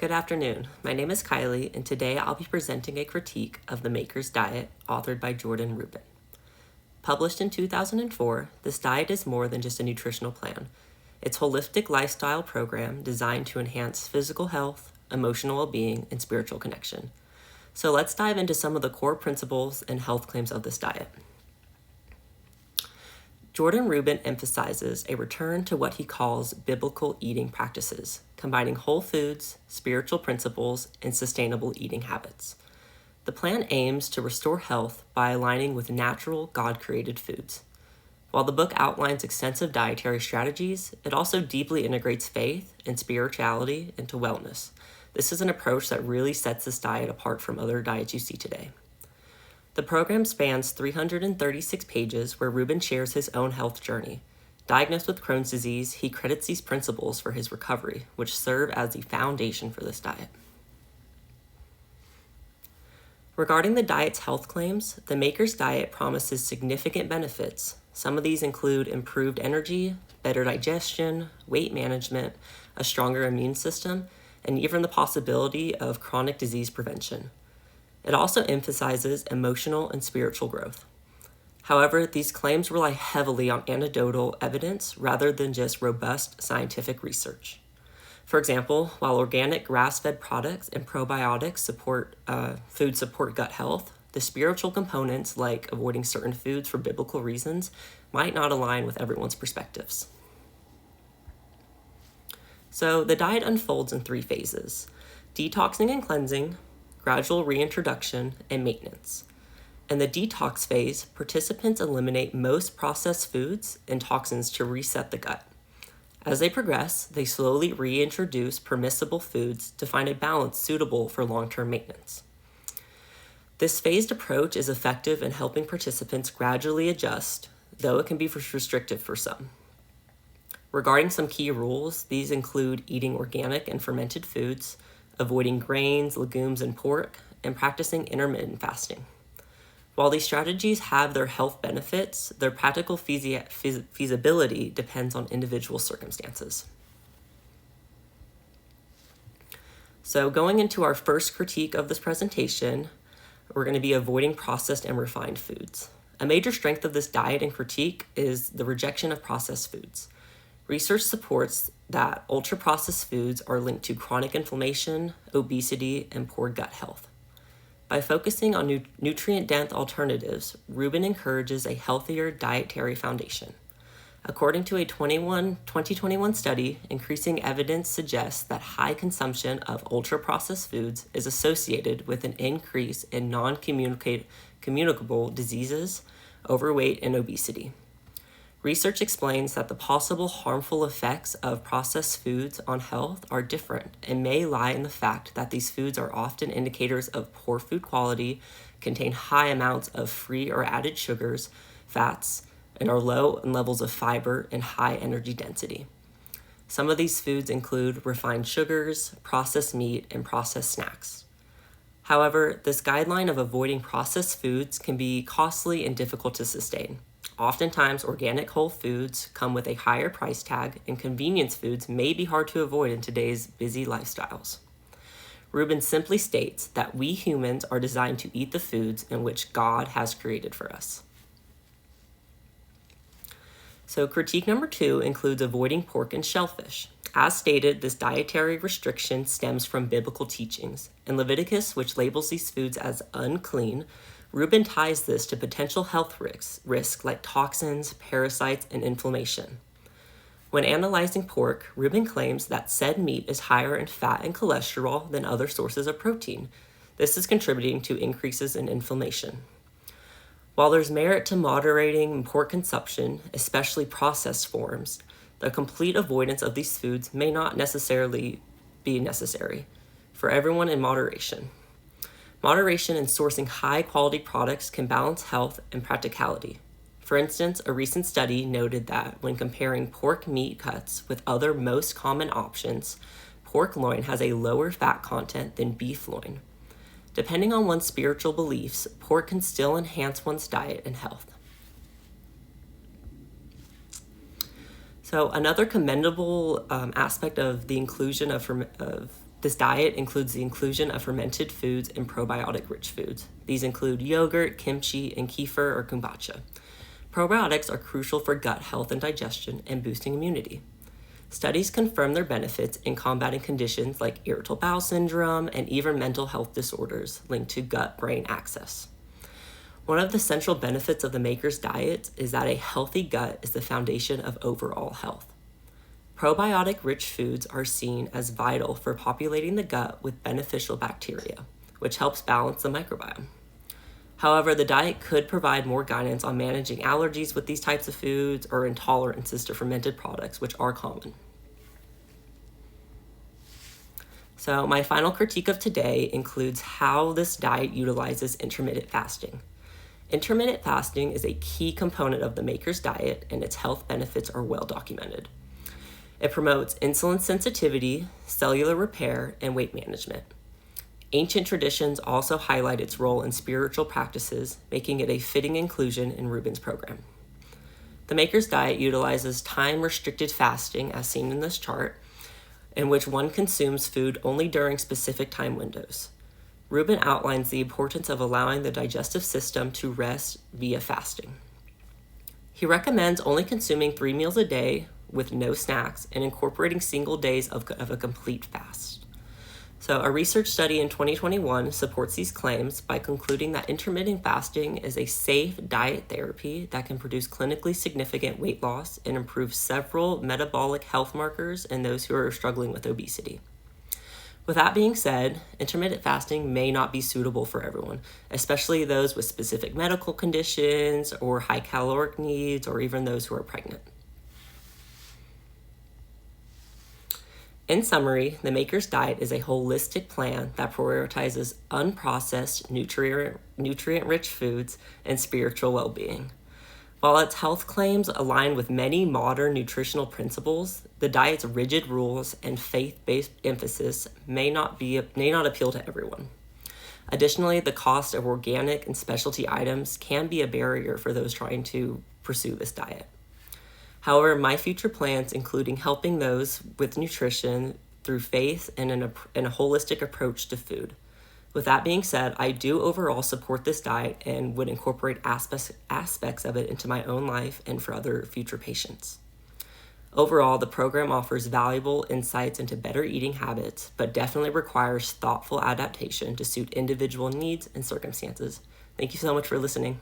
Good afternoon. My name is Kylie, and today I'll be presenting a critique of The Maker's Diet, authored by Jordan Rubin. Published in 2004, this diet is more than just a nutritional plan. It's a holistic lifestyle program designed to enhance physical health, emotional well-being, and spiritual connection. So let's dive into some of the core principles and health claims of this diet. Jordan Rubin emphasizes a return to what he calls biblical eating practices, combining whole foods, spiritual principles, and sustainable eating habits. The plan aims to restore health by aligning with natural, God-created foods. While the book outlines extensive dietary strategies, it also deeply integrates faith and spirituality into wellness. This is an approach that really sets this diet apart from other diets you see today. The program spans 336 pages where Rubin shares his own health journey. Diagnosed with Crohn's disease, he credits these principles for his recovery, which serve as the foundation for this diet. Regarding the diet's health claims, the Maker's Diet promises significant benefits. Some of these include improved energy, better digestion, weight management, a stronger immune system, and even the possibility of chronic disease prevention. It also emphasizes emotional and spiritual growth. However, these claims rely heavily on anecdotal evidence rather than just robust scientific research. For example, while organic grass-fed products and probiotics support gut health, the spiritual components, like avoiding certain foods for biblical reasons, might not align with everyone's perspectives. So the diet unfolds in 3 phases: detoxing and cleansing, gradual reintroduction, and maintenance. In the detox phase, participants eliminate most processed foods and toxins to reset the gut. As they progress, they slowly reintroduce permissible foods to find a balance suitable for long-term maintenance. This phased approach is effective in helping participants gradually adjust, though it can be restrictive for some. Regarding some key rules, these include eating organic and fermented foods, avoiding grains, legumes, and pork, and practicing intermittent fasting. While these strategies have their health benefits, their practical feasibility depends on individual circumstances. So going into our first critique of this presentation, we're going to be avoiding processed and refined foods. A major strength of this diet and critique is the rejection of processed foods. Research supports that ultra-processed foods are linked to chronic inflammation, obesity, and poor gut health. By focusing on nutrient-dense alternatives, Rubin encourages a healthier dietary foundation. According to a 2021 study, increasing evidence suggests that high consumption of ultra-processed foods is associated with an increase in non-communicable diseases, overweight, and obesity. Research explains that the possible harmful effects of processed foods on health are different and may lie in the fact that these foods are often indicators of poor food quality, contain high amounts of free or added sugars, fats, and are low in levels of fiber and high energy density. Some of these foods include refined sugars, processed meat, and processed snacks. However, this guideline of avoiding processed foods can be costly and difficult to sustain. Oftentimes, organic whole foods come with a higher price tag, and convenience foods may be hard to avoid in today's busy lifestyles. Rubin simply states that we humans are designed to eat the foods in which God has created for us. So critique number 2 includes avoiding pork and shellfish. As stated, this dietary restriction stems from biblical teachings. In Leviticus, which labels these foods as unclean, Rubin ties this to potential health risks like toxins, parasites, and inflammation. When analyzing pork, Rubin claims that said meat is higher in fat and cholesterol than other sources of protein. This is contributing to increases in inflammation. While there's merit to moderating pork consumption, especially processed forms, the complete avoidance of these foods may not necessarily be necessary. For everyone in moderation. Moderation in sourcing high-quality products can balance health and practicality. For instance, a recent study noted that when comparing pork meat cuts with other most common options, pork loin has a lower fat content than beef loin. Depending on one's spiritual beliefs, pork can still enhance one's diet and health. So another commendable aspect of the inclusion of This diet includes the inclusion of fermented foods and probiotic-rich foods. These include yogurt, kimchi, and kefir or kombucha. Probiotics are crucial for gut health and digestion and boosting immunity. Studies confirm their benefits in combating conditions like irritable bowel syndrome and even mental health disorders linked to gut-brain axis. One of the central benefits of the Maker's diet is that a healthy gut is the foundation of overall health. Probiotic-rich foods are seen as vital for populating the gut with beneficial bacteria, which helps balance the microbiome. However, the diet could provide more guidance on managing allergies with these types of foods or intolerances to fermented products, which are common. So my final critique of today includes how this diet utilizes intermittent fasting. Intermittent fasting is a key component of the Maker's diet, and its health benefits are well documented. It promotes insulin sensitivity, cellular repair, and weight management. Ancient traditions also highlight its role in spiritual practices, making it a fitting inclusion in Rubin's program. The Maker's diet utilizes time-restricted fasting, as seen in this chart, in which one consumes food only during specific time windows. Rubin outlines the importance of allowing the digestive system to rest via fasting. He recommends only consuming 3 meals a day with no snacks and incorporating single days of a complete fast. So a research study in 2021 supports these claims by concluding that intermittent fasting is a safe diet therapy that can produce clinically significant weight loss and improve several metabolic health markers in those who are struggling with obesity. With that being said, intermittent fasting may not be suitable for everyone, especially those with specific medical conditions or high caloric needs, or even those who are pregnant. In summary, the Maker's diet is a holistic plan that prioritizes unprocessed, nutrient-rich foods and spiritual well-being. While its health claims align with many modern nutritional principles, the diet's rigid rules and faith-based emphasis may not appeal to everyone. Additionally, the cost of organic and specialty items can be a barrier for those trying to pursue this diet. However, my future plans including helping those with nutrition through faith and a holistic approach to food. With that being said, I do overall support this diet and would incorporate aspects of it into my own life and for other future patients. Overall, the program offers valuable insights into better eating habits, but definitely requires thoughtful adaptation to suit individual needs and circumstances. Thank you so much for listening.